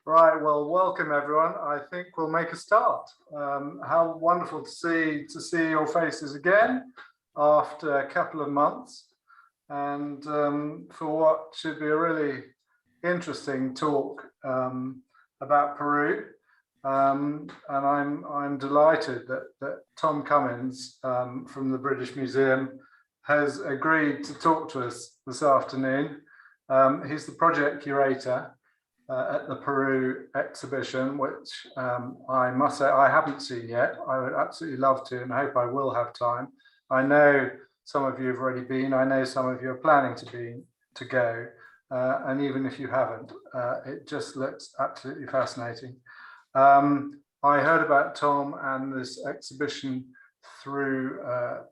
Right, well, welcome everyone. I think we'll make a start. How wonderful to see your faces again after a couple of months, and for what should be a really interesting talk about Peru. And I'm delighted that Tom Cummins from the British Museum has agreed to talk to us this afternoon. He's the project curator at the Peru exhibition, which I must say I haven't seen yet. I would absolutely love to, and I hope I will have time. I know some of you have already been. I know some of you are planning to go, and even if you haven't, it just looks absolutely fascinating. I heard about Tom and this exhibition through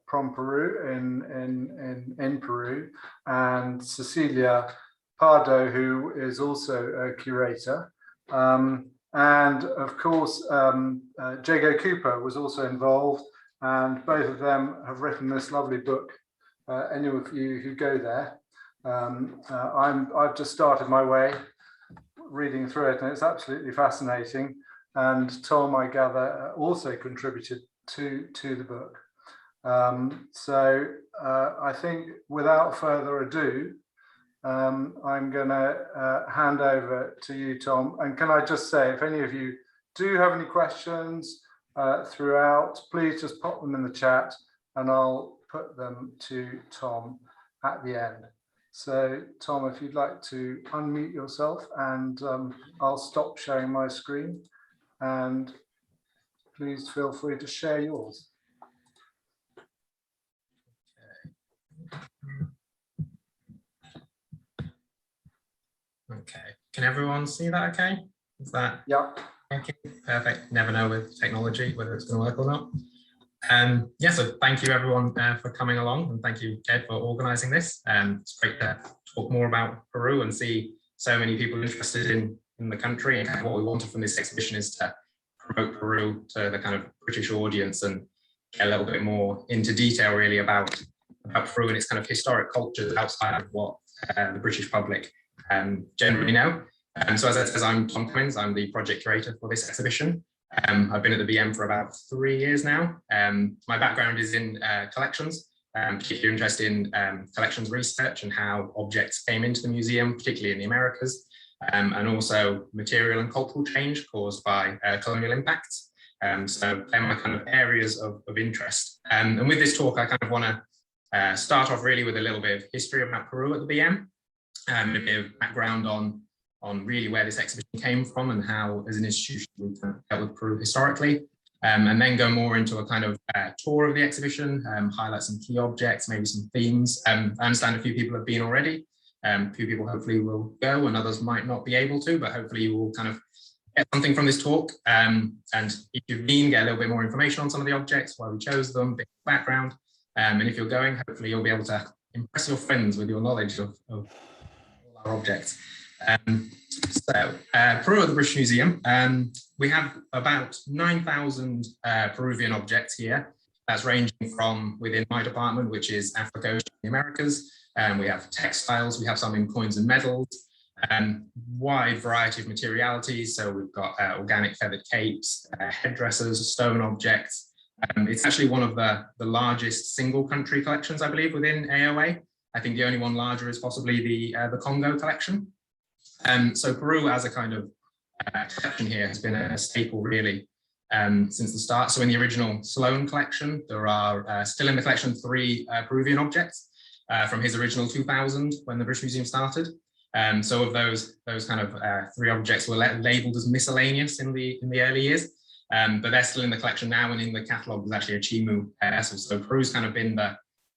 From Peru in Peru, and Cecilia Pardo, who is also a curator, and of course Jago Cooper was also involved, and both of them have written this lovely book. Any of you who go there, I've just started my way reading through it, and it's absolutely fascinating. And Tom, I gather, also contributed to the book. So I think without further ado, I'm going to hand over to you, Tom. And can I just say, if any of you do have any questions throughout, please just pop them in the chat and I'll put them to Tom at the end. So, Tom, if you'd like to unmute yourself, and I'll stop sharing my screen, and please feel free to share yours. Okay, can everyone see that okay? Is that? Yeah. Thank you. Perfect. Never know with technology whether it's going to work or not. Yeah, so thank you everyone for coming along, and thank you, Ed, for organising this. It's great to talk more about Peru and see so many people interested in the country, and what we wanted from this exhibition is to promote Peru to the kind of British audience and get a little bit more into detail really about Peru and its kind of historic cultures outside of what the British public generally know. So as I said, I'm Tom Cummins. I'm the project curator for this exhibition. I've been at the BM for about 3 years now. My background is in collections, particularly interested in collections research and how objects came into the museum, particularly in the Americas, and also material and cultural change caused by colonial impacts. So they're my kind of areas of interest. And with this talk, I kind of want to start off really with a little bit of history about Peru at the BM, a bit of background on really where this exhibition came from and how, as an institution, we've dealt with Peru historically, and then go more into a kind of tour of the exhibition, highlight some key objects, maybe some themes. I understand a few people have been already. A few people hopefully will go, and others might not be able to, but hopefully you will kind of get something from this talk. And if you've been, get a little bit more information on some of the objects, why we chose them, a bit of background. And if you're going, hopefully you'll be able to impress your friends with your knowledge of all our objects. Peru at the British Museum, we have about 9,000 Peruvian objects here. That's ranging from within my department, which is Africa, Oceania, the Americas. We have textiles, we have some in coins and medals, wide variety of materialities. So we've got organic feathered capes, headdresses, stone objects. It's actually one of the largest single country collections, I believe, within AOA. I think the only one larger is possibly the Congo collection. So Peru as a kind of collection here has been a staple really since the start. So in the original Sloan collection, there are still in the collection 3 Peruvian objects from his original 2000 when the British Museum started. So of those kind of 3 objects were labelled as miscellaneous in the early years, but they're still in the collection now, and in the catalogue there's actually a Chimu vessel. So Peru's kind of been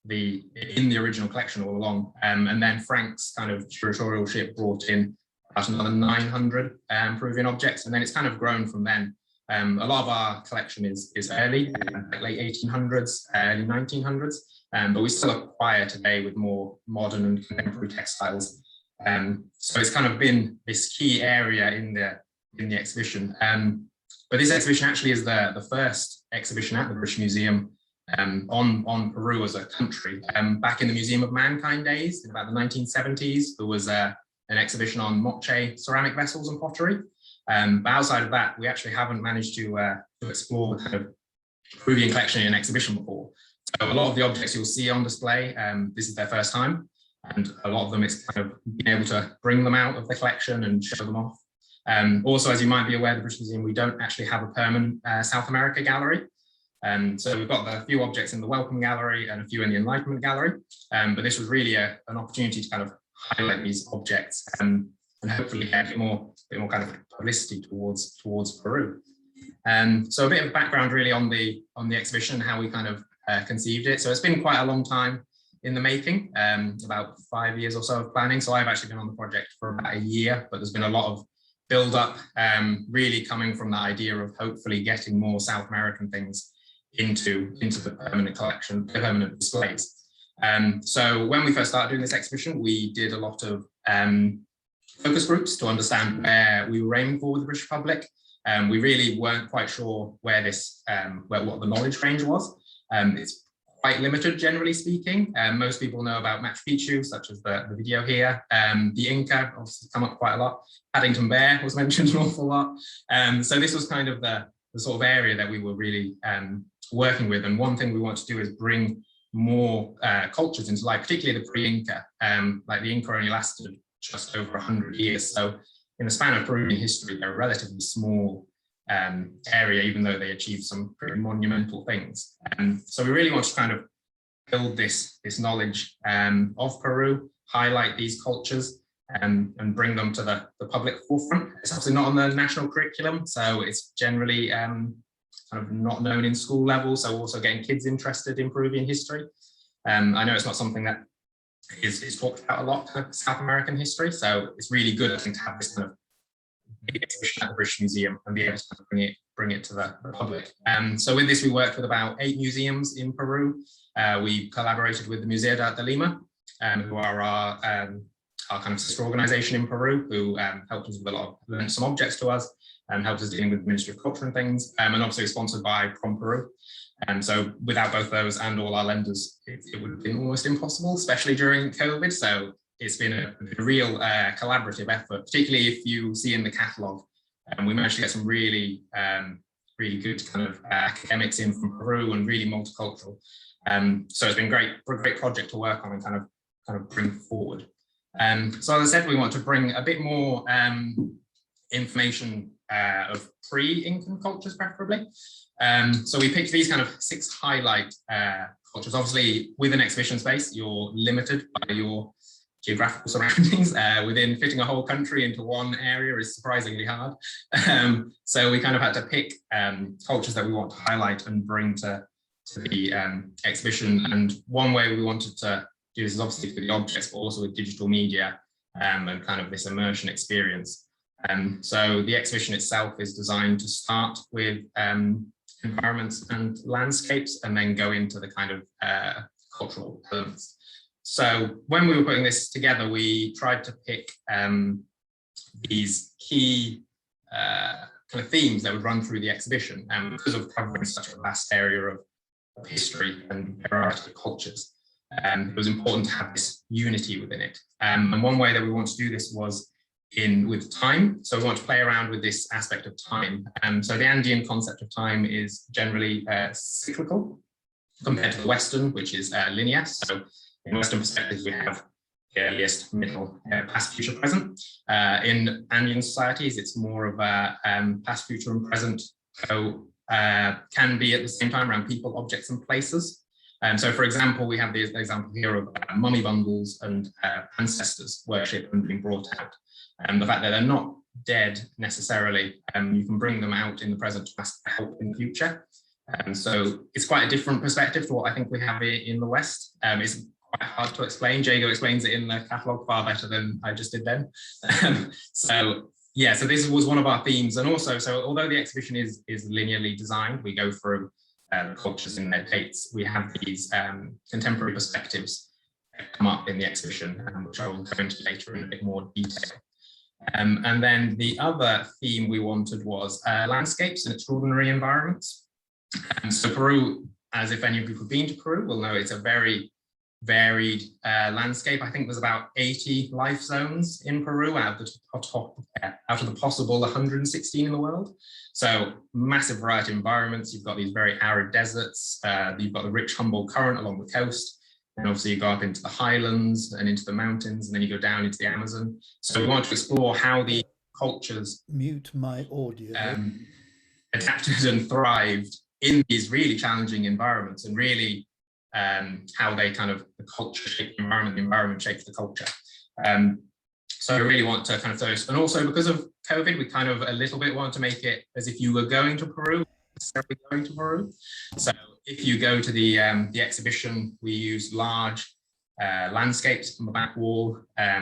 in the original collection all along, and then Frank's kind of curatorial ship brought in about another 900 Peruvian objects, and then it's kind of grown from then. A lot of our collection is early, late 1800s, early 1900s, but we still acquire today with more modern and contemporary textiles. So it's kind of been this key area in the exhibition. But this exhibition actually is the first exhibition at the British Museum on Peru as a country. Back in the Museum of Mankind days, in about the 1970s, there was an exhibition on moche ceramic vessels and pottery. But outside of that, we actually haven't managed to explore the kind of Peruvian collection in an exhibition before. So a lot of the objects you'll see on display, this is their first time, and a lot of them it's kind of being able to bring them out of the collection and show them off. Also, as you might be aware, the British Museum, we don't actually have a permanent South America gallery. So we've got a few objects in the Welcome Gallery and a few in the Enlightenment Gallery. But this was really an opportunity to kind of highlight these objects and hopefully get a bit more kind of publicity towards Peru. So a bit of background really on the exhibition, how we kind of conceived it. So it's been quite a long time in the making, about 5 years or so of planning. So I've actually been on the project for about a year, but there's been a lot of build up, really coming from the idea of hopefully getting more South American things into the permanent collection, the permanent displays. So when we first started doing this exhibition, we did a lot of focus groups to understand where we were aiming for with the British public. We really weren't quite sure where this, what the knowledge range was. It's quite limited, generally speaking. Most people know about Machu Picchu, such as the video here. The Inca obviously come up quite a lot. Paddington Bear was mentioned an awful lot. So this was kind of the sort of area that we were really working with. And one thing we want to do is bring more cultures into life, particularly the pre-Inca. Like the Inca only lasted just over 100 years. So in the span of Peruvian history, they're a relatively small area, even though they achieved some pretty monumental things. So we really want to kind of build this knowledge of Peru, highlight these cultures, and bring them to the public forefront. It's obviously not on the national curriculum, so it's generally kind of not known in school level. So also getting kids interested in Peruvian history. I know it's not something that is talked about a lot, South American history. So it's really good, I think, to have this kind of big exhibition at the British Museum and be able to bring it to the public. So with this, we worked with about 8 museums in Peru. We collaborated with the Museo de Lima, who are our kind of sister organization in Peru, who helped us with a lot of, lent some objects to us and helped us dealing with the Ministry of Culture and things, and obviously sponsored by From Peru. So without both those and all our lenders, it would have been almost impossible, especially during COVID. So it's been a real collaborative effort, particularly if you see in the catalogue. We managed to get some really, really good kind of academics in from Peru and really multicultural. So it's been a great project to work on and kind of bring forward. So as I said, we want to bring a bit more information of pre-Incan cultures, preferably. So we picked these kind of 6 highlight cultures. Obviously, with an exhibition space, you're limited by your geographical surroundings. Within fitting a whole country into one area is surprisingly hard. So we kind of had to pick cultures that we want to highlight and bring to the exhibition. And one way we wanted to do this is obviously for the objects, but also with digital media and kind of this immersion experience. So the exhibition itself is designed to start with environments and landscapes and then go into the kind of cultural elements. So when we were putting this together, we tried to pick these key kind of themes that would run through the exhibition, and because of covering such a vast area of history and variety of cultures, it was important to have this unity within it. And one way that we want to do this was with time. So we want to play around with this aspect of time. So the Andean concept of time is generally cyclical compared to the Western, which is linear. So in Western perspectives, we have the earliest, middle, past, future, present. In Andean societies, it's more of a past, future, and present. So can be at the same time around people, objects, and places. So, for example, we have the example here of mummy bundles and ancestors worship and being brought out. The fact that they're not dead necessarily, you can bring them out in the present to ask for help in the future. So it's quite a different perspective to what I think we have in the West. It's quite hard to explain. Jago explains it in the catalogue far better than I just did then. So yeah, so this was one of our themes. And also, so although the exhibition is linearly designed, we go through cultures in their dates. We have these contemporary perspectives that come up in the exhibition, which I will go into later in a bit more detail. And then the other theme we wanted was landscapes and extraordinary environments. So Peru, as if any of you have been to Peru, will know it's a very varied landscape. I think there's about 80 life zones in Peru out of the possible 116 in the world. So massive variety of environments. You've got these very arid deserts. You've got the rich Humboldt Current along the coast. And obviously you go up into the highlands and into the mountains, and then you go down into the Amazon. So we want to explore how the cultures mute my audio adapted and thrived in these really challenging environments, and really how they kind of, the culture shaped the environment shapes the culture. So I really want to kind of throw, and also because of COVID, we kind of a little bit want to make it as if you were going to Peru, necessarily going to Peru. So if you go to the exhibition, we use large landscapes on the back wall.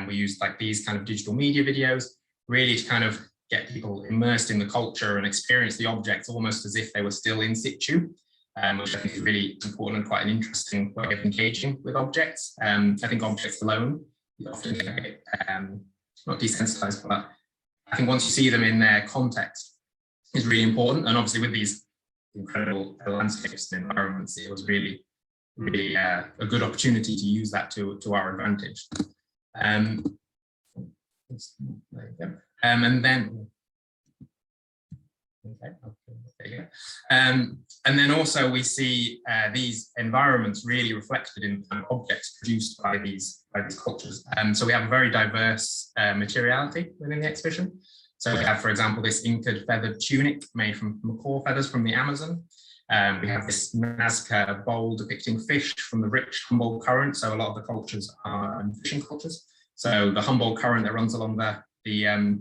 We use like these kind of digital media videos, really to kind of get people immersed in the culture and experience the objects almost as if they were still in situ, which I think is really important and quite an interesting way of engaging with objects. I think objects alone often get a bit, not desensitized, but I think once you see them in their context is really important. And obviously with these incredible landscapes and environments, it was really a good opportunity to use that to our advantage. There you go. And then, okay, there you go. And then also we see these environments really reflected in objects produced by these cultures. So we have a very diverse materiality within the exhibition. So we have, for example, this Inca feathered tunic made from macaw feathers from the Amazon. We have this Nazca bowl depicting fish from the rich Humboldt Current. So a lot of the cultures are fishing cultures. So the Humboldt Current that runs along the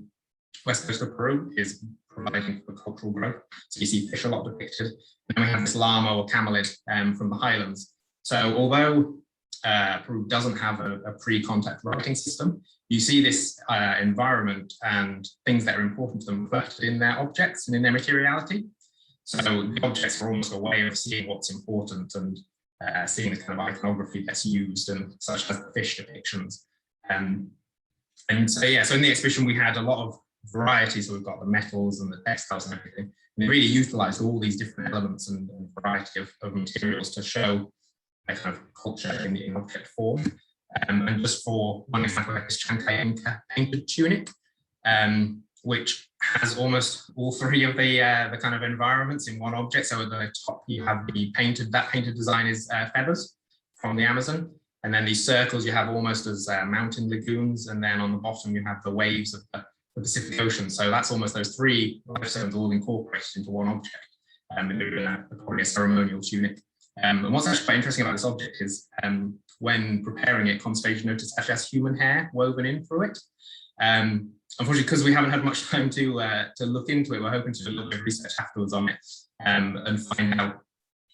west coast of Peru is providing for cultural growth. So you see fish a lot depicted. And we have this llama or camelid from the highlands. So although Peru doesn't have a pre-contact writing system, you see this environment and things that are important to them reflected in their objects and in their materiality. So the objects are almost a way of seeing what's important and seeing the kind of iconography that's used, and such as the fish depictions. And so, yeah, so in the exhibition, we had a lot of variety. So we've got the metals and the textiles and everything. And it really utilized all these different elements and variety of materials to show a kind of culture in object form. And just for one example, like this Chancay Inca painted tunic, which has almost all three of the kind of environments in one object. So at the top, you have that painted design is feathers from the Amazon. And then these circles you have almost as mountain lagoons. And then on the bottom, you have the waves of the Pacific Ocean. So that's almost those three life zones all incorporated into one object. Probably a ceremonial tunic. And what's actually quite interesting about this object is when preparing it, conservation noticed actually has human hair woven in through it. Unfortunately, because we haven't had much time to look into it, we're hoping to do a little bit of research afterwards on it and find out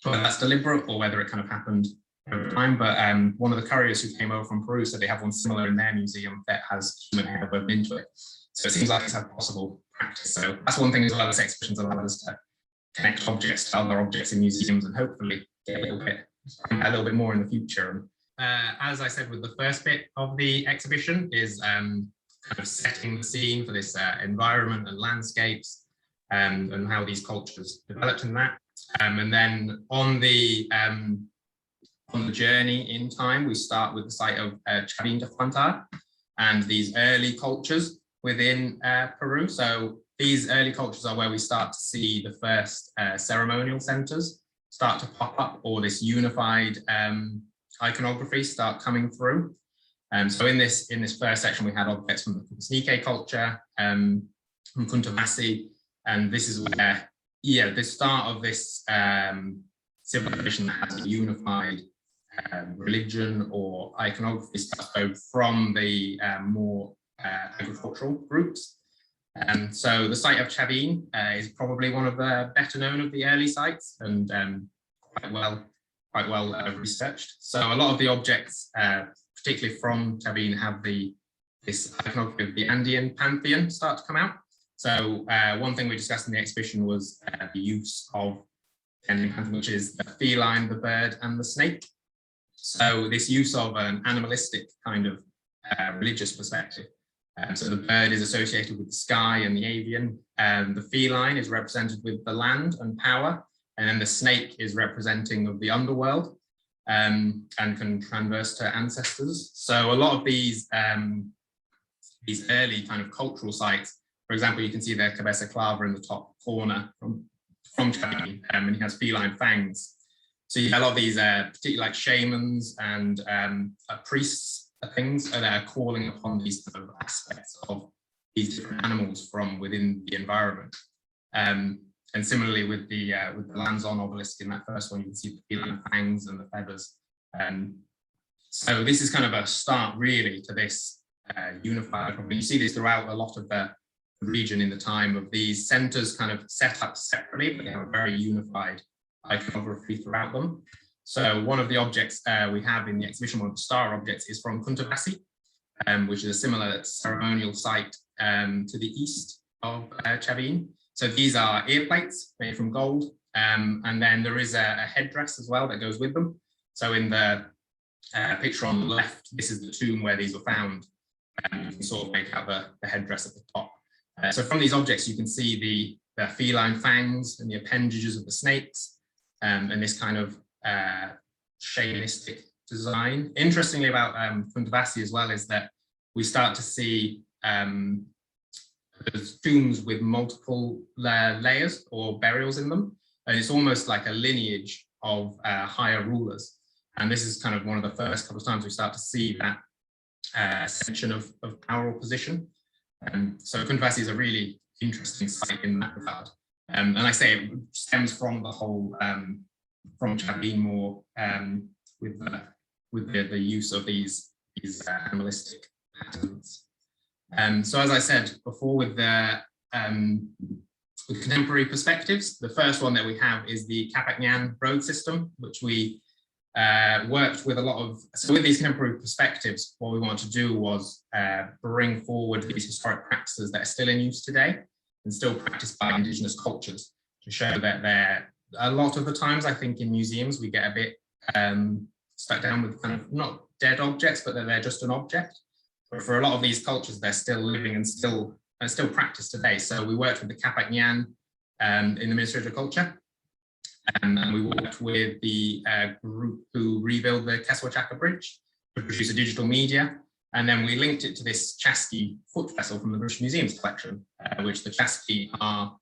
whether that's deliberate or whether it kind of happened over time. But one of the couriers who came over from Peru said they have one similar in their museum that has human hair woven into it. So it seems like it's a possible practice. So that's one thing as well as exhibitions allow us to connect objects to other objects in museums and hopefully get a little bit more in the future. As I said, with the first bit of the exhibition is kind of setting the scene for this environment and landscapes and how these cultures developed in that. And then on the journey in time, we start with the site of Chavín de Huántar and these early cultures within Peru. So these early cultures are where we start to see the first ceremonial centers start to pop up, or this unified iconography start coming through. So in this first section, we had objects from the Kusnike culture, from Kuntavasi, and this is where, the start of this civilization that has a unified religion or iconography starts from the more agricultural groups. So the site of Chavín is probably one of the better known of the early sites, and quite well researched. So a lot of the objects, particularly from Chavín, have this iconography of the Andean pantheon start to come out. So one thing we discussed in the exhibition was the use of the Andean pantheon, which is the feline, the bird, and the snake. So this use of an animalistic kind of religious perspective. So the bird is associated with the sky and the avian, the feline is represented with the land and power, and then the snake is representing of the underworld. and can transverse to ancestors. So a lot of these early kind of cultural sites, for example, you can see the Cabeza Clava in the top corner from Chavin, and he has feline fangs. So you have a lot of these, particularly like shamans and priests, things that are calling upon these kind of aspects of these different animals from within the environment. And similarly with the Lanzon obelisk in that first one, you can see the feline fangs and the feathers. So this is kind of a start really to this unified. You see this throughout a lot of the region in the time of these centers kind of set up separately, but they have a very unified iconography throughout them. So one of the objects we have in the exhibition, one of the star objects, is from Kuntavasi, which is a similar ceremonial site to the east of Chavin. So these are ear plates made from gold, and then there is a headdress as well that goes with them. So in the picture on the left, this is the tomb where these were found, and you can sort of make out the headdress at the top. So from these objects, you can see the feline fangs and the appendages of the snakes, and this kind of shamanistic design. Interestingly about Kuntavasi as well is that we start to see those tombs with multiple layers or burials in them, and it's almost like a lineage of higher rulers. And this is kind of one of the first couple of times we start to see that ascension of power or position. So Kuntavasi is a really interesting site in that regard. And like I say, it stems from the whole, from Chavin more with the use of these animalistic patterns. So as I said before, with contemporary perspectives, the first one that we have is the Kapak Nyan road system, which we worked with a lot of. So with these contemporary perspectives, what we wanted to do was bring forward these historic practices that are still in use today and still practiced by indigenous cultures, to show that a lot of the times, I think in museums, we get a bit stuck down with kind of not dead objects, but that they're just an object. But for a lot of these cultures, they're still living and still practiced today. So we worked with the Kapak Nyan in the Ministry of Agriculture, and we worked with the group who rebuilt the Keswachaka Bridge to produce a digital media. And then we linked it to this Chasqui foot vessel from the British Museum's collection, which the Chasqui are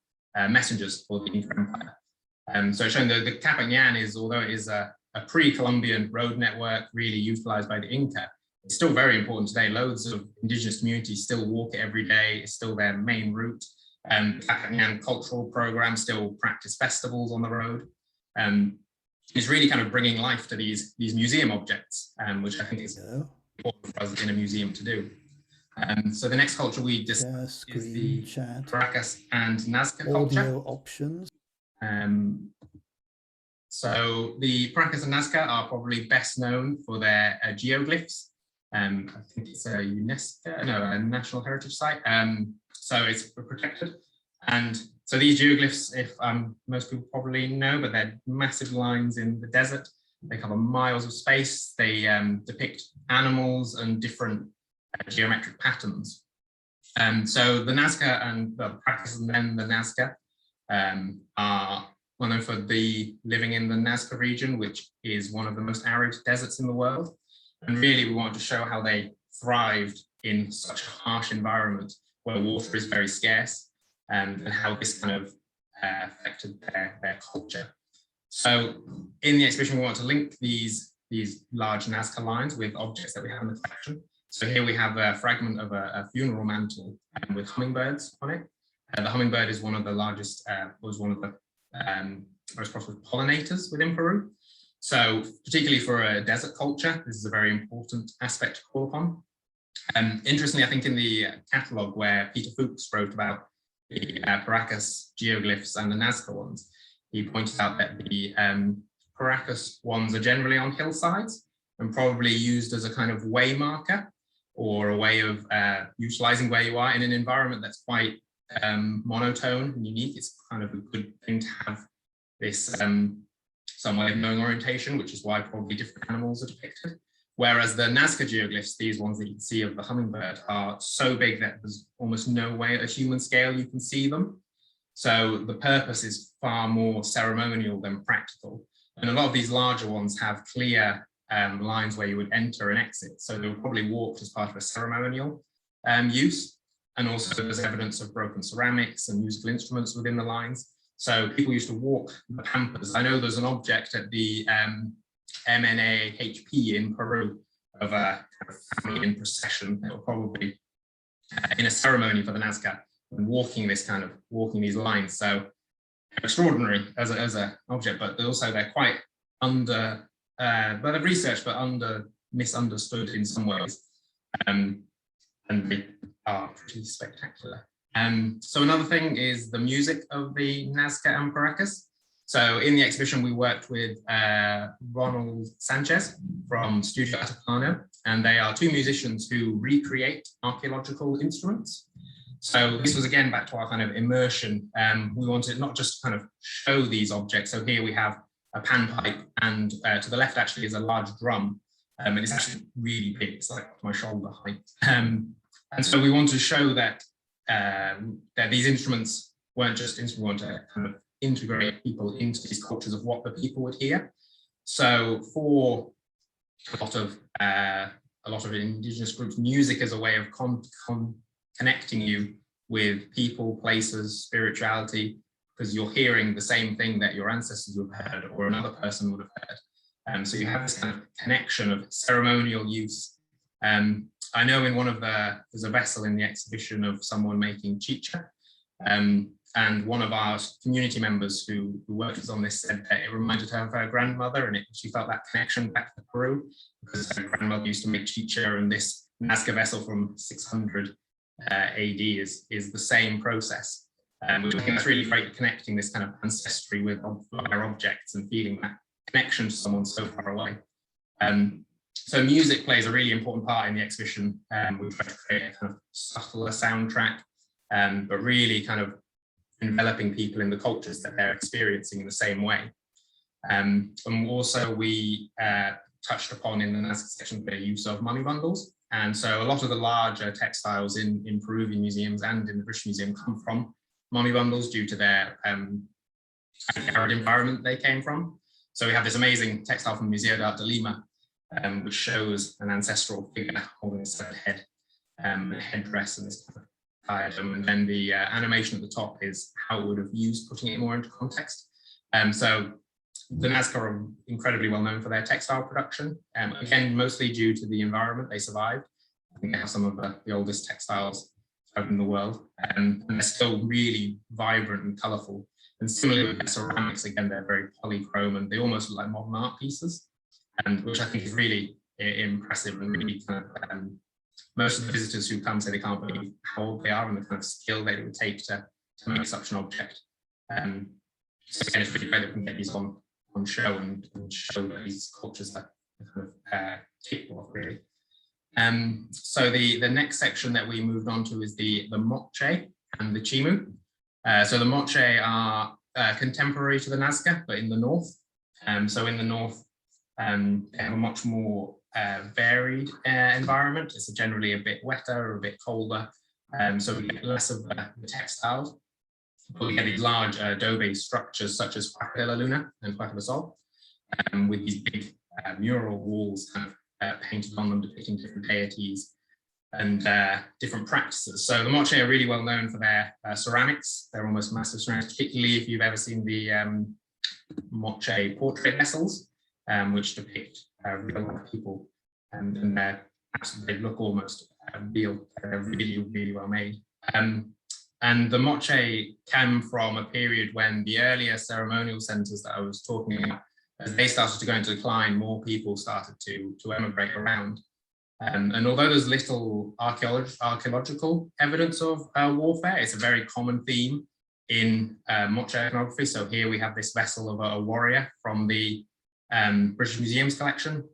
messengers for the Inca Empire. So showing the Kapak Nyan is, although it is a pre-Columbian road network really utilized by the Inca, it's still very important today. Loads of indigenous communities still walk it every day. It's still their main route. The Kapak Nyan cultural program still practice festivals on the road. It's really kind of bringing life to these museum objects, which I think is important for us in a museum to do. So the next culture we discuss is the Paracas and Nazca culture. Audio options. So the Paracas and Nazca are probably best known for their geoglyphs. I think it's a a National Heritage Site. So it's protected. And so these geoglyphs, if most people probably know, but they're massive lines in the desert. They cover miles of space. They depict animals and different geometric patterns. So the Nazca and the Paracas and then the Nazca are well known for living in the Nazca region, which is one of the most arid deserts in the world. And really, we wanted to show how they thrived in such a harsh environment where water is very scarce, and how this kind of affected their culture. So in the exhibition, we want to link these large Nazca lines with objects that we have in the collection. So here we have a fragment of a funeral mantle with hummingbirds on it. The hummingbird is one of the largest, was one of the most prosperous pollinators within Peru. So particularly for a desert culture, this is a very important aspect to call upon. Interestingly, I think in the catalogue where Peter Fuchs wrote about the Paracas geoglyphs and the Nazca ones, he pointed out that the Paracas ones are generally on hillsides and probably used as a kind of way marker or a way of utilizing where you are in an environment that's quite monotone and unique. It's kind of a good thing to have this some way of knowing orientation, which is why probably different animals are depicted. Whereas the Nazca geoglyphs, these ones that you can see of the hummingbird, are so big that there's almost no way at a human scale you can see them. So the purpose is far more ceremonial than practical. And a lot of these larger ones have clear lines where you would enter and exit. So they were probably walked as part of a ceremonial use. And also there's evidence of broken ceramics and musical instruments within the lines. So people used to walk the pampas. I know there's an object at the MNAHP in Peru of a kind of family in procession that were probably in a ceremony for the Nazca and walking these lines. So extraordinary as an object, but also they're quite under, well, they've researched, but misunderstood in some ways. And they are pretty spectacular. So another thing is the music of the Nazca and Paracas. So in the exhibition, we worked with Ronald Sanchez from Studio Atacano, and they are two musicians who recreate archaeological instruments. So this was again back to our kind of immersion. We wanted not just to kind of show these objects. So here we have a panpipe, and to the left actually is a large drum, and it's actually really big. It's like my shoulder height. And so we wanted to show that that these instruments weren't just instruments. We want to kind of integrate people into these cultures of what the people would hear. So for a lot of indigenous groups, music is a way of connecting you with people, places, spirituality, because you're hearing the same thing that your ancestors would have heard or another person would have heard. So you have this kind of connection of ceremonial use. I know in there's a vessel in the exhibition of someone making chicha, and one of our community members who worked with us on this said that it reminded her of her grandmother, and she felt that connection back to Peru because her grandmother used to make chicha, and this Nazca vessel from 600 AD is the same process. Which I think that's really great, connecting this kind of ancestry with our objects and feeling that connection to someone so far away. So music plays a really important part in the exhibition. We try to create a kind of subtler soundtrack, but really kind of enveloping people in the cultures that they're experiencing in the same way. And also we touched upon in the Nazca section the use of mummy bundles. And so a lot of the larger textiles in Peruvian museums and in the British Museum come from mummy bundles due to their arid environment they came from. So we have this amazing textile from Museo de Arte de Lima, which shows an ancestral figure holding a severed head, a headdress and this kind of diadem. And then the animation at the top is how it would have used, putting it more into context. So the Nazca are incredibly well known for their textile production, again, mostly due to the environment they survived. I think they have some of the oldest textiles out in the world, and they're still really vibrant and colourful. And similarly with their ceramics, again, they're very polychrome and they almost look like modern art pieces, which I think is really impressive and really kind of, most of the visitors who come say they can't believe how old they are and the kind of skill that it would take to make such an object. So again, it's really great that we can get these on show and show that these cultures are kind of capable of, really. So the next section that we moved on to is the moche and the chimu. So the moche are contemporary to the Nazca, but in the north. So in the north, they have a much more varied environment. It's generally a bit wetter or a bit colder. So we get less of the textiles. But we get these large adobe structures such as Huaca de la Luna and Huaca de Sol, with these big mural walls kind of painted on them depicting different deities and different practices. So the moche are really well known for their ceramics. They're almost massive ceramics, particularly if you've ever seen the moche portrait vessels, which depict real life people, and they look almost real. They're really, really well made. And the moche came from a period when the earlier ceremonial centres that I was talking about, as they started to go into decline, more people started to emigrate around. And although there's little archaeological evidence of warfare, it's a very common theme in moche iconography. So here we have this vessel of a warrior from the British Museum's collection.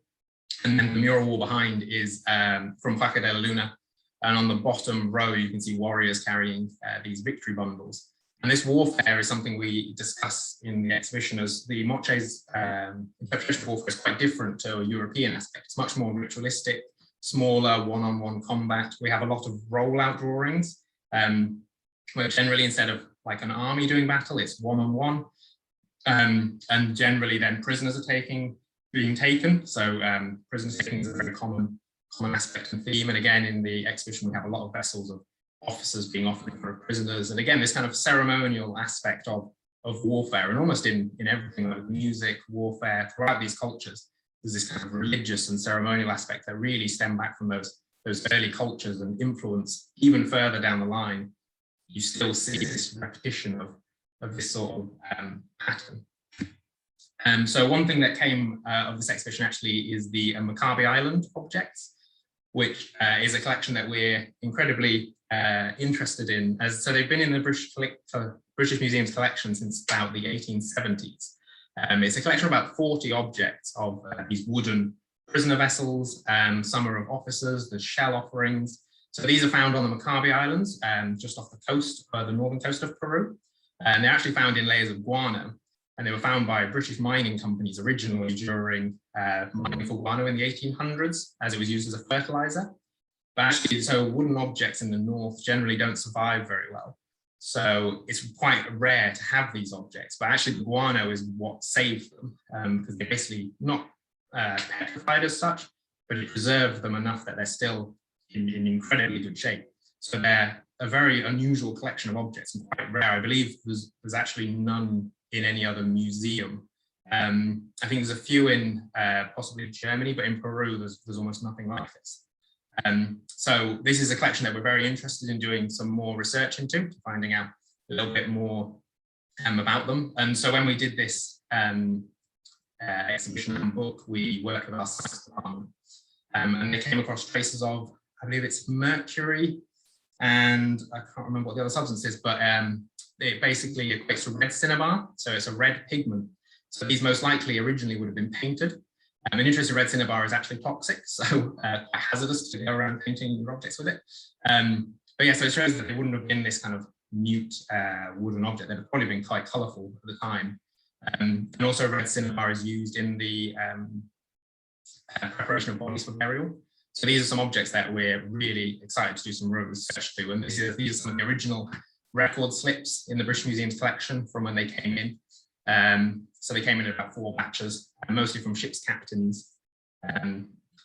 And then the mural wall behind is from Huaca de la Luna. And on the bottom row, you can see warriors carrying these victory bundles. And this warfare is something we discuss in the exhibition, as the moche's interpretation of warfare is quite different to a European aspect. It's much more ritualistic, smaller one-on-one combat. We have a lot of rollout drawings, where generally instead of like an army doing battle, it's one-on-one. And generally then prisoners are being taken. So prisoners taking is a very common aspect and theme. And again, in the exhibition, we have a lot of vessels of officers being offered for prisoners. And again, this kind of ceremonial aspect of warfare, and almost in everything, like music, warfare, throughout these cultures, there's this kind of religious and ceremonial aspect that really stem back from those early cultures and influence even further down the line. You still see this repetition of this sort of pattern. So one thing that came of this exhibition actually is the Maccabi Island objects, which is a collection that we're incredibly interested in. So they've been in the British Museum's collection since about the 1870s. It's a collection of about 40 objects of these wooden prisoner vessels. Some are of officers, there's shell offerings. So these are found on the Maccabi Islands, just off the coast, the northern coast of Peru. And they're actually found in layers of guano. And they were found by British mining companies originally during mining for guano in the 1800s, as it was used as a fertilizer. But actually, so wooden objects in the north generally don't survive very well. So it's quite rare to have these objects, but actually the guano is what saved them, because they're basically not petrified as such, but it preserved them enough that they're still in incredibly good shape. So they're a very unusual collection of objects and quite rare. I believe there's actually none in any other museum. I think there's a few in possibly Germany, but in Peru, there's almost nothing like this. So this is a collection that we're very interested in doing some more research into, finding out a little bit more about them. And so when we did this exhibition and book, we worked with our science department, and they came across traces of, I believe it's mercury, and I can't remember what the other substance is, but it basically equates to red cinnabar. So it's a red pigment. So these most likely originally would have been painted. An interest in red cinnabar is actually toxic, so quite hazardous to go around painting your objects with it. But yeah, so it shows that it wouldn't have been this kind of mute wooden object. They'd have probably been quite colourful at the time. And also red cinnabar is used in the preparation of bodies for burial. So these are some objects that we're really excited to do some real research to. And these are some of the original record slips in the British Museum's collection from when they came in. So they came in about 4 batches, mostly from ship's captains.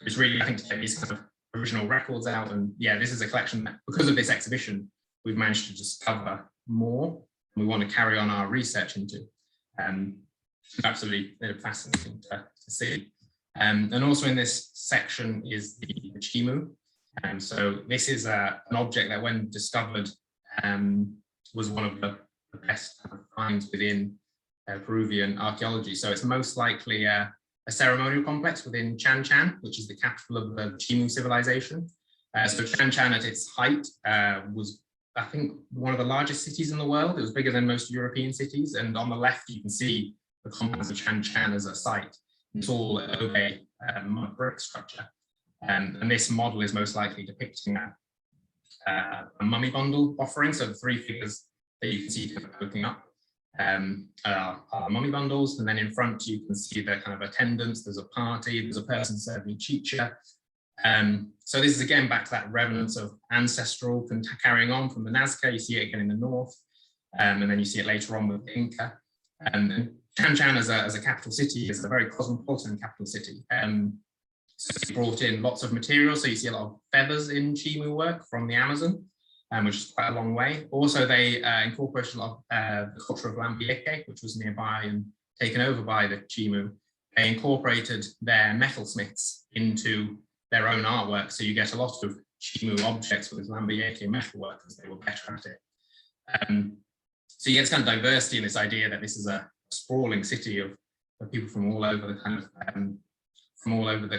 It's really, I think, to get these kind of original records out. And yeah, this is a collection that, because of this exhibition, we've managed to discover more, and we want to carry on our research into. Absolutely fascinating to see. And also in this section is the chimu. So this is an object that, when discovered, was one of the best finds within Peruvian archaeology. So it's most likely a ceremonial complex within Chan Chan, which is the capital of the Chimu civilization. So Chan Chan at its height was, I think, one of the largest cities in the world. It was bigger than most European cities. And on the left, you can see the complex of Chan Chan as a site. It's all a mud brick structure. And this model is most likely depicting a mummy bundle offering. So the 3 figures that you can see opening up are mummy bundles, and then in front you can see the kind of attendants. There's a party, there's a person serving chicha. So this is again back to that remnants of ancestral carrying on from the Nazca. You see it again in the north, and then you see it later on with the Inca. And Chan Chan as a capital city is a very cosmopolitan capital city. So they brought in lots of materials. So you see a lot of feathers in Chimu work from the Amazon, which is quite a long way. Also, they incorporated a lot of the culture of Lambieke, which was nearby and taken over by the Chimu. They incorporated their metalsmiths into their own artwork. So you get a lot of Chimu objects with Lambieke metalwork, because they were better at it. So you get this kind of diversity in this idea that this is a sprawling city of people from all over the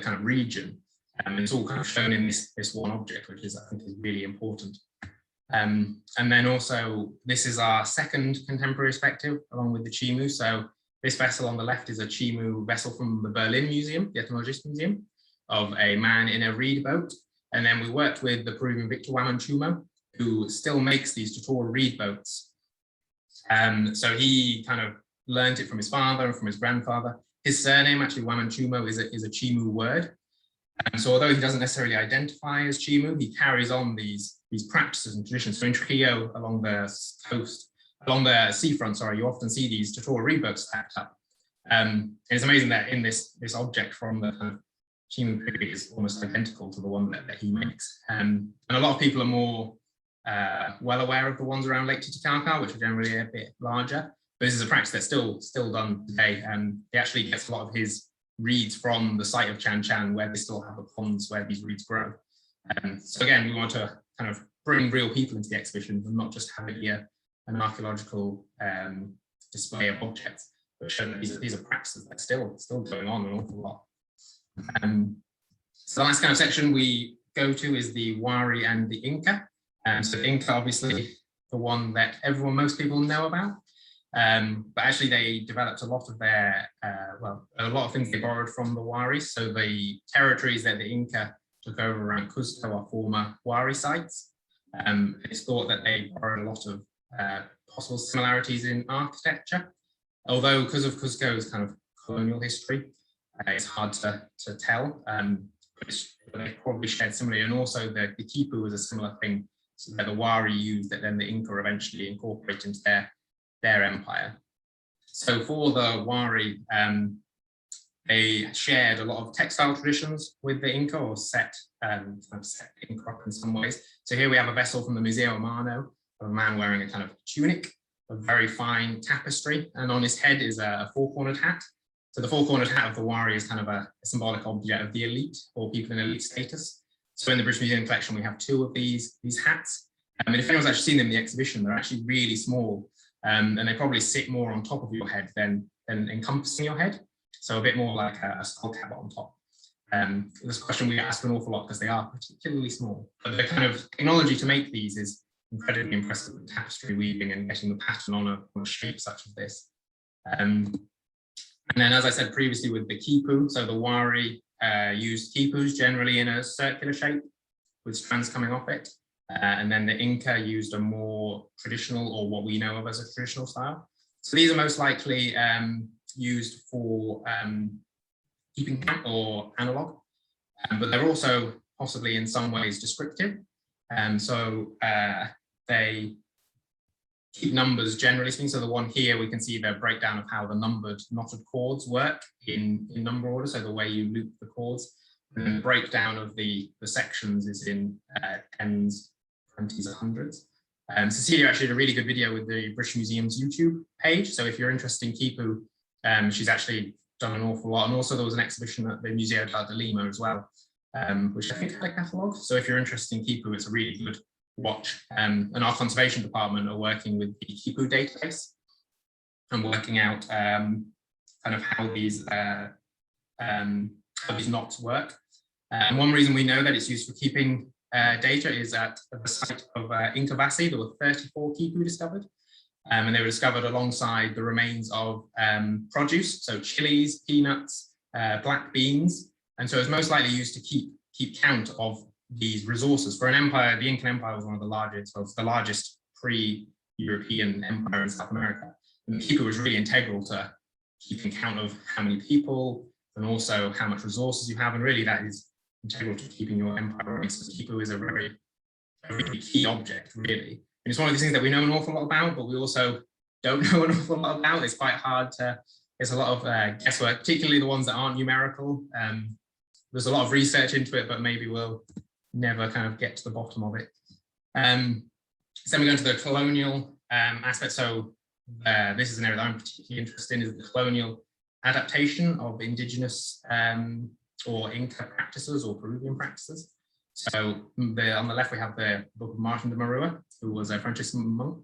kind of region. It's all kind of shown in this one object, which is, I think, is really important. And then also, this is our second contemporary perspective along with the Chimu. So this vessel on the left is a Chimu vessel from the Berlin Museum, the Ethnologist Museum, of a man in a reed boat. And then we worked with the Peruvian Victor Wamanchumo, who still makes these tutorial reed boats. So he kind of learned it from his father and from his grandfather. His surname, actually, Wamanchumo, is a Chimu word. So although he doesn't necessarily identify as Chimu, he carries on these practices and traditions. So in Trujillo, along the coast, along the seafront, sorry, you often see these tutorial rebooks stacked up. And it's amazing that in this object from the kind of human period is almost identical to the one that he makes. And a lot of people are more well aware of the ones around Lake Titicaca, which are generally a bit larger. But this is a practice that's still done today. He actually gets a lot of his reeds from the site of Chan Chan, where they still have the ponds where these reeds grow. So again, we want to kind of bring real people into the exhibition and not just have it here an archaeological display of objects, but show that these are practices that are still going on an awful lot. So the last kind of section we go to is the Wari and the Inca. So the Inca, obviously, the one that most people know about. But actually they developed a lot of their, a lot of things they borrowed from the Wari. So the territories that the Inca took over around Cuzco are former Wari sites. It's thought that they borrowed a lot of possible similarities in architecture, although because of Cuzco's kind of colonial history, it's hard to tell, but they probably shared similarly. And also the quipu was a similar thing, so that the Wari used that then the Inca eventually incorporated into their empire. So for the Wari, they shared a lot of textile traditions with the Inca, or set Inca up in some ways. So here we have a vessel from the Museo Amano of a man wearing a kind of tunic, a very fine tapestry, and on his head is a four-cornered hat. So the four-cornered hat of the Wari is kind of a symbolic object of the elite, or people in elite status. So in the British Museum collection, we have two of these hats. And if anyone's actually seen them in the exhibition, they're actually really small. And they probably sit more on top of your head than encompassing your head. So a bit more like a skull cap on top. This question we ask an awful lot because they are particularly small. But the kind of technology to make these is incredibly impressive with tapestry weaving and getting the pattern on a shape such as this. And then, as I said previously, with the quipu, so the Wari used quipus generally in a circular shape with strands coming off it. And then the Inca used a more traditional, or what we know of as a traditional style. So these are most likely used for keeping count or analog, but they're also possibly in some ways descriptive. So they keep numbers generally speaking. So the one here, we can see the breakdown of how the numbered knotted chords work in number order. So the way you loop the chords, and then the breakdown of the sections is in tens, 20s, and hundreds. Cecilia actually did a really good video with the British Museum's YouTube page. So if you're interested in quipu, she's actually done an awful lot. And also there was an exhibition at the Museo de Lima as well, which I think had a catalogue. So if you're interested in quipu, it's a really good watch. And our conservation department are working with the quipu database and working out kind of how these knots work. And one reason we know that it's used for keeping data is at the site of Inca Vassi. There were 34 quipu discovered, and they were discovered alongside the remains of produce, so chilies, peanuts, black beans, and so it's most likely used to keep count of these resources. For an empire, the Incan Empire was one of the largest, well, the largest pre-European empire in South America. And the quipu was really integral to keeping count of how many people and also how much resources you have, and really that is integral to keeping your empire running. So quipu is a very key object, really. And it's one of these things that we know an awful lot about, but we also don't know an awful lot about. It's quite hard to, there's a lot of guesswork, particularly the ones that aren't numerical. There's a lot of research into it, but maybe we'll never kind of get to the bottom of it. So we go into the colonial aspect. So this is an area that I'm particularly interested in, is the colonial adaptation of indigenous or Inca practices or Peruvian practices. So on the left, we have the book of Martin de Marua, who was a Franciscan monk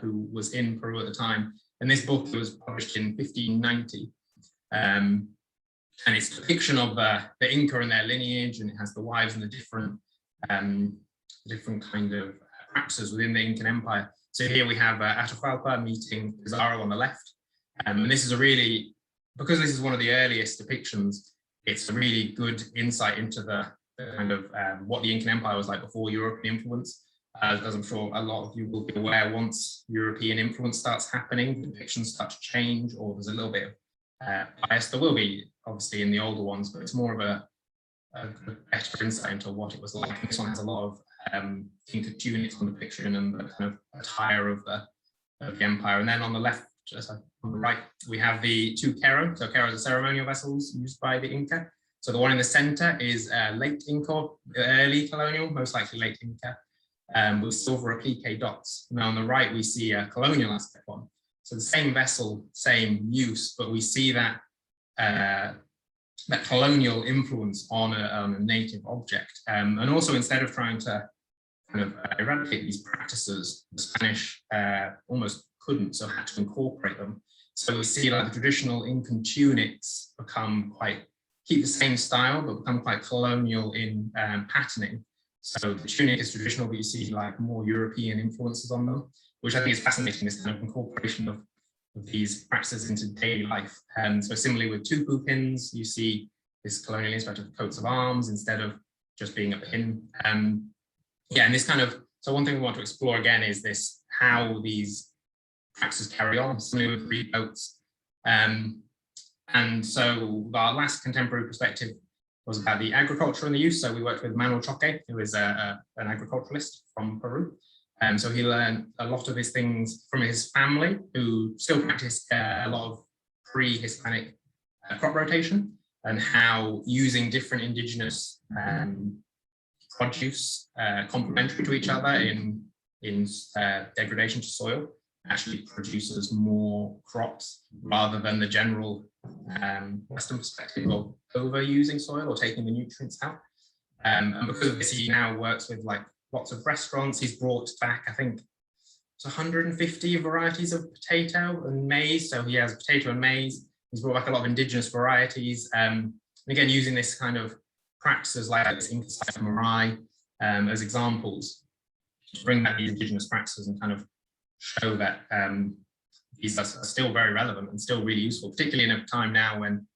who was in Peru at the time. And this book was published in 1590. And it's a depiction of the Inca and their lineage, and it has the wives and the different kind of practices within the Incan Empire. So here we have Atahualpa meeting Pizarro on the left. And this is a really, because this is one of the earliest depictions, it's a really good insight into the kind of what the Incan Empire was like before European influence. As I'm sure a lot of you will be aware, once European influence starts happening, depictions start to change, or there's a little bit of bias. There will be, obviously, in the older ones, but it's more of a better insight into what it was like. And this one has a lot of Inca tunics on the picture and the kind of attire of the of the empire. And then on the left, on the right, we have the two kero. So kero are ceremonial vessels used by the Inca. So the one in the center is late Inca, early colonial, most likely late Inca, with silver applique dots. And on the right, we see a colonial aspect one. So the same vessel, same use, but we see that that colonial influence on a native object. And also, instead of trying to kind of eradicate these practices, the Spanish almost couldn't, so had to incorporate them. So we see like the traditional Incan tunics keep the same style, but become quite colonial in patterning. So the tunic is traditional, but you see like more European influences on them, which I think is fascinating, this kind of incorporation of these practices into daily life. So similarly with tupu pins, you see this colonial aspect of coats of arms instead of just being a pin. Yeah, and this kind of, so one thing we want to explore again is this, how these practices carry on, similarly with reed boats. And so our last contemporary perspective was about the agriculture and the use. So we worked with Manuel Choque, who is an agriculturalist from Peru. So he learned a lot of his things from his family, who still practiced a lot of pre-Hispanic crop rotation, and how using different indigenous produce complementary to each other in degradation to soil actually produces more crops rather than the general Western perspective of overusing soil or taking the nutrients out. And because of this, he now works with like lots of restaurants. He's brought back, I think, it's 150 varieties of potato and maize. So he has potato and maize. He's brought back a lot of indigenous varieties. And again, using this kind of practices like this Inca Marae as examples to bring back these indigenous practices and kind of show that these are still very relevant and still really useful, particularly in a time now when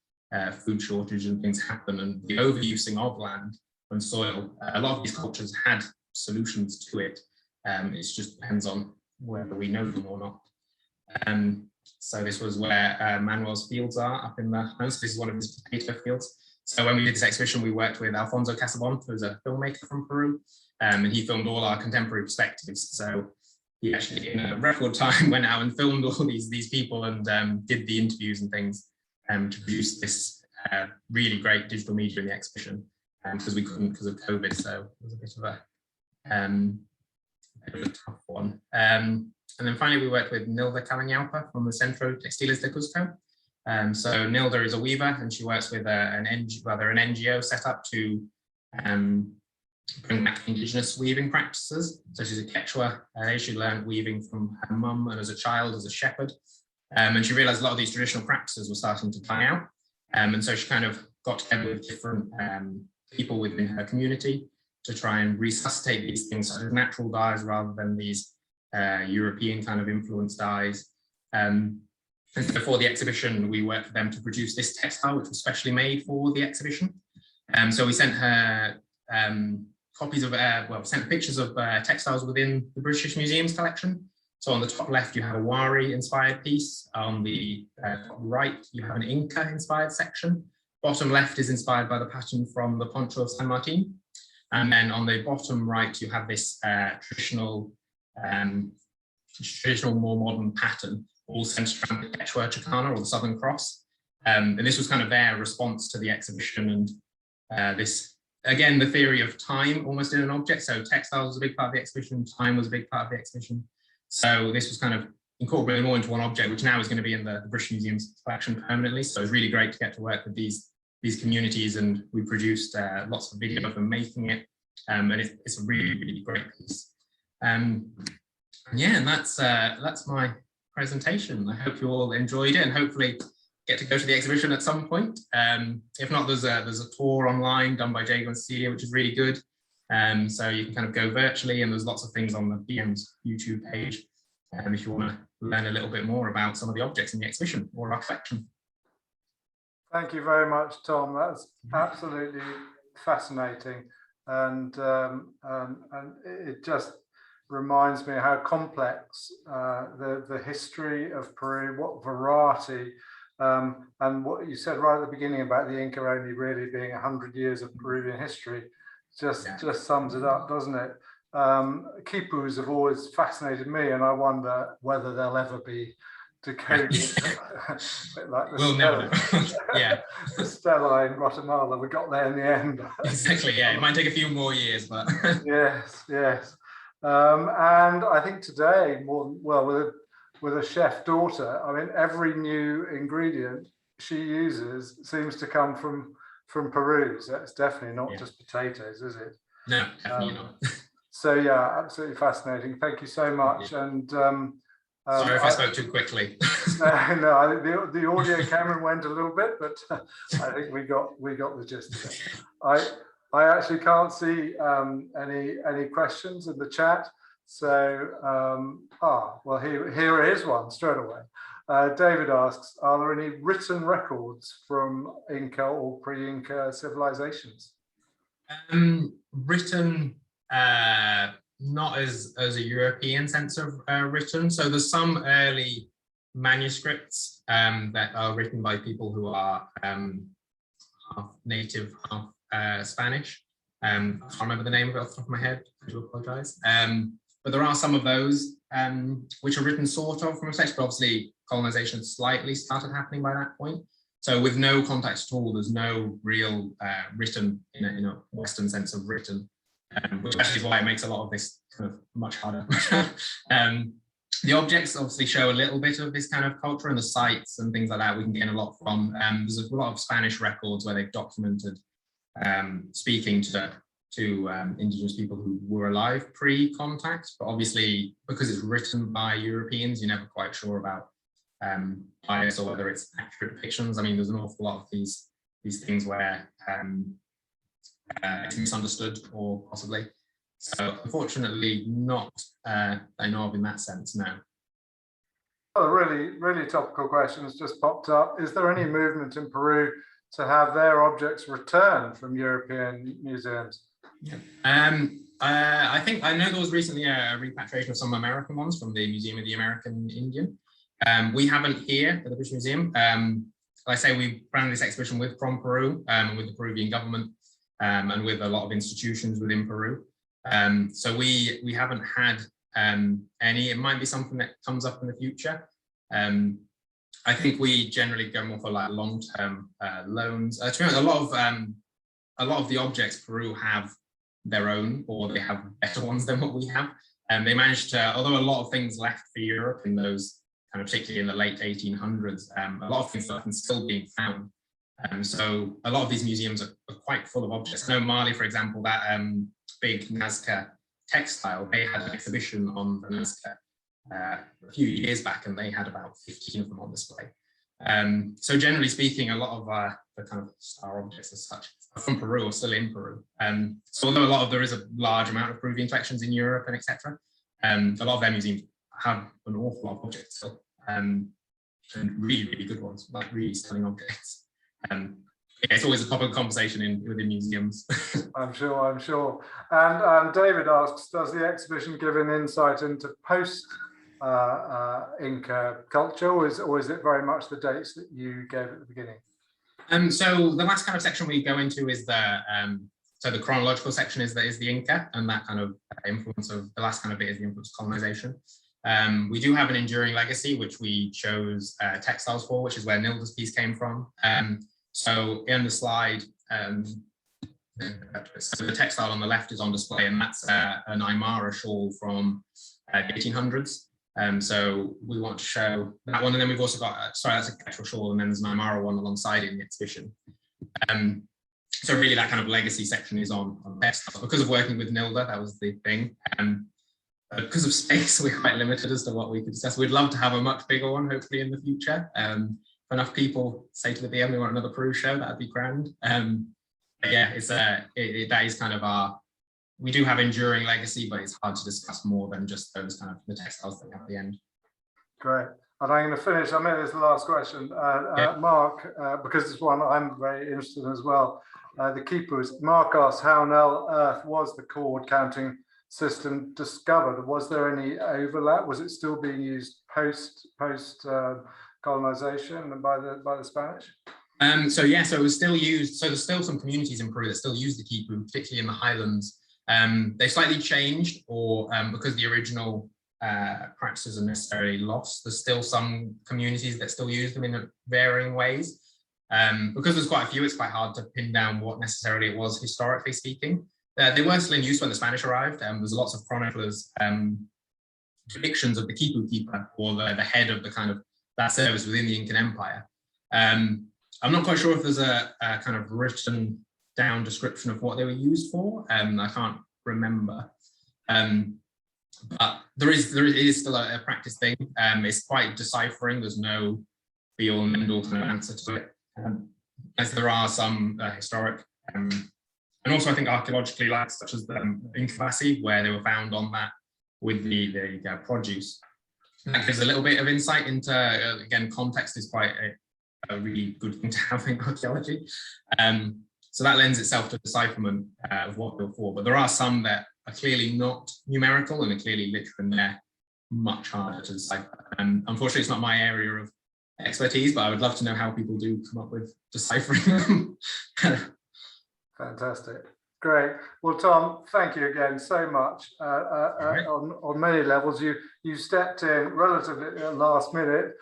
food shortage and things happen and the overusing of land and soil. A lot of these cultures had solutions to it. It just depends on whether we know them or not. So this was where Manuel's fields are up in the house. This is one of his potato fields. So when we did this exhibition, we worked with Alfonso Casabon, who's a filmmaker from Peru, and he filmed all our contemporary perspectives. So he actually, in a record time, went out and filmed all these people and did the interviews and things to produce this really great digital media in the exhibition, because we couldn't because of COVID. So it was a bit of a tough one. And then finally, we worked with Nilda Calanyaupa from the Centro Textiles de Cusco. So Nilda is a weaver, and she works with an NGO set up to bring back indigenous weaving practices. So she's a Quechua. She learned weaving from her mum and as a child, as a shepherd. And she realized a lot of these traditional practices were starting to die out. And so she kind of got together with different people within her community to try and resuscitate these things as natural dyes rather than these European kind of influenced dyes. And before the exhibition, we worked with them to produce this textile, which was specially made for the exhibition. So we sent her sent pictures of textiles within the British Museum's collection. So on the top left, you have a Wari inspired piece. On the top right, you have an Inca inspired section. Bottom left is inspired by the pattern from the poncho of San Martin. And then on the bottom right, you have this traditional, more modern pattern, all centered around the Quechua Chicana or the Southern Cross. And this was kind of their response to the exhibition. And this, again, the theory of time almost in an object. So textiles was a big part of the exhibition, time was a big part of the exhibition. So this was kind of incorporated more into one object, which now is going to be in the British Museum's collection permanently. So it's really great to get to work with these communities, and we produced lots of video of them making it. And it's a really, really great piece. Yeah, and that's my presentation. I hope you all enjoyed it and hopefully get to go to the exhibition at some point. If not, there's a tour online done by Jago and Cecilia, which is really good. So you can kind of go virtually, and there's lots of things on the BM's YouTube page if you want to learn a little bit more about some of the objects in the exhibition or our collection. Thank you very much, Tom. That's absolutely fascinating, and it just reminds me how complex the history of Peru, what variety, and what you said right at the beginning about the Inca only really being 100 years of Peruvian history just sums it up, doesn't it? quipus have always fascinated me, and I wonder whether they'll ever be decoded. Like the we'll never know. Yeah. The stela in Guatemala, we got there in the end. Exactly, yeah, it might take a few more years, but yes. And I think today, with a chef daughter, I mean, every new ingredient she uses seems to come from Peru. So it's definitely not just potatoes, is it? No, definitely not. So yeah, absolutely fascinating. Thank you so much. And sorry if I spoke too quickly. No, I think the audio camera went a little bit, but I think we got the gist of it. I actually can't see any questions in the chat. So well, here is one straight away. David asks, are there any written records from Inca or pre-Inca civilizations? Written, not as a European sense of written. So there's some early manuscripts that are written by people who are half native, half Spanish. I can't remember the name of it off the top of my head, I do apologize. But there are some of those which are written sort of from a text, but obviously colonization slightly started happening by that point. So with no context at all, there's no real written in a Western sense of written, which actually is why it makes a lot of this kind of much harder. The objects obviously show a little bit of this kind of culture, and the sites and things like that we can gain a lot from. There's a lot of Spanish records where they've documented speaking to indigenous people who were alive pre-contact, but obviously because it's written by Europeans, you're never quite sure about bias or whether it's accurate depictions. I mean, there's an awful lot of these things where it's misunderstood or possibly. So unfortunately, not I know of in that sense now. A really topical question has just popped up. Is there any movement in Peru to have their objects returned from European museums? Yeah. I know there was recently a repatriation of some American ones from the Museum of the American Indian. We haven't here at the British Museum. Like I say, we ran this exhibition from Peru, with the Peruvian government, and with a lot of institutions within Peru. So we haven't had any. It might be something that comes up in the future. I think we generally go more for like long-term loans. To be honest, a lot of the objects Peru have their own, or they have better ones than what we have. And they managed to, although a lot of things left for Europe in those kind of particularly in the late 1800s, a lot of things are still being found. So a lot of these museums are quite full of objects. I know Mali, for example, that big Nazca textile, they had an exhibition on the Nazca a few years back, and they had about 15 of them on display. So generally speaking, a lot of the kind of star objects as such from Peru are still in Peru. So although there is a large amount of Peruvian collections in Europe and etc., a lot of their museums have an awful lot of objects still, and really good ones, like really stunning objects. Yeah, it's always a topic of conversation within museums. I'm sure. And David asks, does the exhibition give an insight into post Inca culture, or is it very much the dates that you gave at the beginning? So the last kind of section we go into is so the chronological section is the Inca, and that kind of influence of the last kind of bit is the influence of colonization. We do have an enduring legacy, which we chose textiles for, which is where Nilda's piece came from. So in the slide, so the textile on the left is on display, and that's an Aymara shawl from the 1800s. So we want to show that one, and then we've also got, sorry, that's a Quechua shawl, and then there's an Aymara one alongside it in the exhibition. So really that kind of legacy section is on textiles. Because of working with Nilda, that was the thing. Because of space, we're quite limited as to what we could discuss. We'd love to have a much bigger one, hopefully in the future. If enough people say to the BM we want another Peru show, that'd be grand. But yeah, that is kind of our, we do have enduring legacy, but it's hard to discuss more than just those kind of the textiles that we have at the end. Great. And I'm going to finish. I made this the last question. Yeah. Mark, because it's one I'm very interested in as well. The keepers. Mark asks, how on earth was the cord counting system discovered? Was there any overlap? Was it still being used post colonization and by the Spanish? So yeah, so it was still used. So there's still some communities in Peru that still use the quipu, particularly in the highlands. They slightly changed, or because the original practices are necessarily lost, there's still some communities that still use them in varying ways. Because there's quite a few, it's quite hard to pin down what necessarily it was historically speaking. They were still in use when the Spanish arrived. There's lots of chroniclers' depictions of the Quipu keeper, or the head of the kind of that service within the Incan Empire. I'm not quite sure if there's a kind of written down description of what they were used for. I can't remember. But there is still a practice thing. It's quite deciphering. There's no be all and end all kind of answer to it. As there are some historic, and also I think archaeologically, like such as the Incavasi, where they were found on that with the produce. That gives a little bit of insight into, again, context is quite a really good thing to have in archaeology. So that lends itself to decipherment of what they're for. But there are some that are clearly not numerical and are clearly literal, and they're much harder to decipher. Unfortunately, it's not my area of expertise, but I would love to know how people do come up with deciphering them. Fantastic. Great. Well, Tom, thank you again so much. Right. On many levels, you stepped in relatively last minute.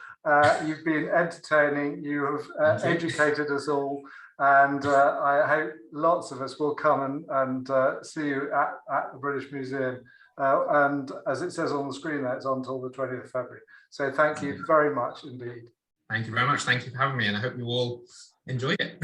You've been entertaining. You have educated us all, and I hope lots of us will come and see you at the British Museum. And as it says on the screen there, it's on until the 20th of February. So thank you very much indeed. Thank you very much. Thank you for having me, and I hope you all enjoyed it.